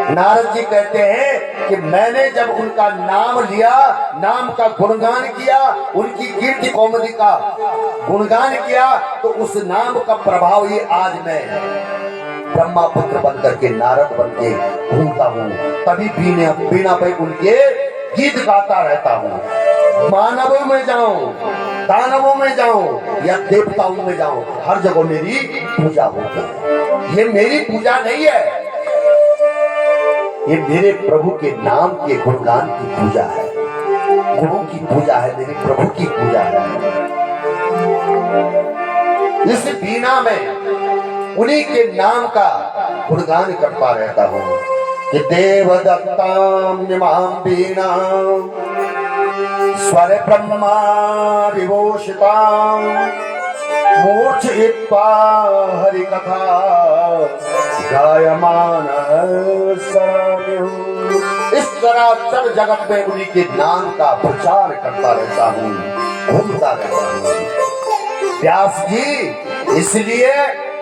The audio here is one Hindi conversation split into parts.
नारद जी कहते हैं कि मैंने जब उनका नाम लिया, नाम का गुणगान किया, उनकी कीर्ति कौमुदी का गुणगान किया, तो उस नाम का प्रभाव ही आज मैं ब्रह्मा पुत्र बन करके नारद बन के घूमता हूँ। तभी बीना पे उनके गीत गाता रहता हूँ। मानवों में जाऊं, दानवों में जाऊं या देवताओं में जाऊं, हर जगह मेरी पूजा होती है। ये मेरी पूजा नहीं है, ये मेरे प्रभु के नाम के गुणगान की पूजा है, गुरु की पूजा है, मेरे प्रभु की पूजा है। इस बीना में उन्हीं के नाम का गुणगान करता रहता हूँ कि देवदत्तां निमां बीना स्वर ब्रह्मा विभूषितां मूर्छयित्वा हरि कथा गायमान इस चराचर जगत में उन्हीं के नाम का प्रचार करता रहता हूँ, घूमता रहता हूँ। व्यास जी, इसलिए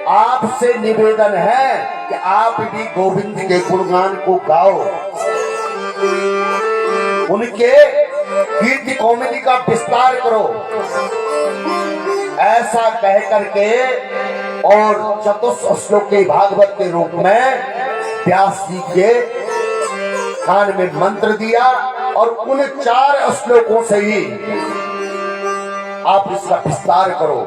आपसे निवेदन है कि आप भी गोविंद के गुणगान को गाओ, उनके कीर्ति कौमुदी का विस्तार करो। ऐसा कह करके और चतुर्थ श्लोक के भागवत के रूप में व्यास जी के कान में मंत्र दिया और उन 4 श्लोकों से ही आप इसका विस्तार करो,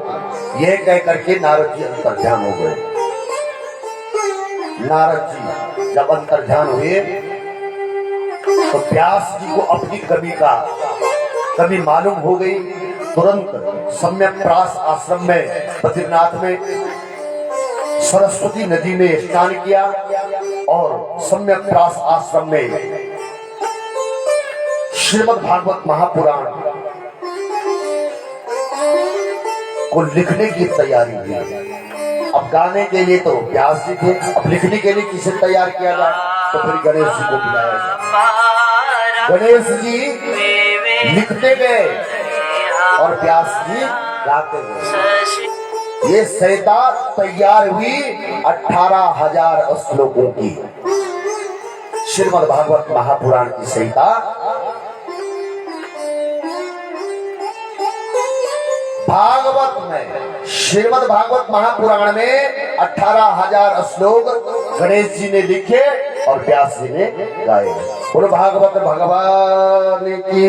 यह कह करके नारद जी अंतर्ध्यान हो गए। नारद जी जब अंतर्ध्यान हुए तो व्यास जी को अपनी कमी मालूम हो गई। तुरंत सम्यक प्रास आश्रम में बद्रीनाथ में सरस्वती नदी में स्नान किया और सम्यक प्रास आश्रम में श्रीमद् भागवत महापुराण को लिखने की तैयारी की। अब गाने के लिए तो व्यास जी थे, अब लिखने के लिए किसे तैयार किया जाए, तो फिर गणेश जी को बुलाया जाए। गणेश जी लिखते गए और व्यास जी गाते गए। ये संहिता तैयार हुई 18,000 श्लोकों की। श्रीमद् भागवत महापुराण की संहिता भागवत में, श्रीमद् भागवत महापुराण में 18,000 श्लोक गणेश जी ने लिखे और व्यास जी ने गाए। बोलो भागवत भगवान की।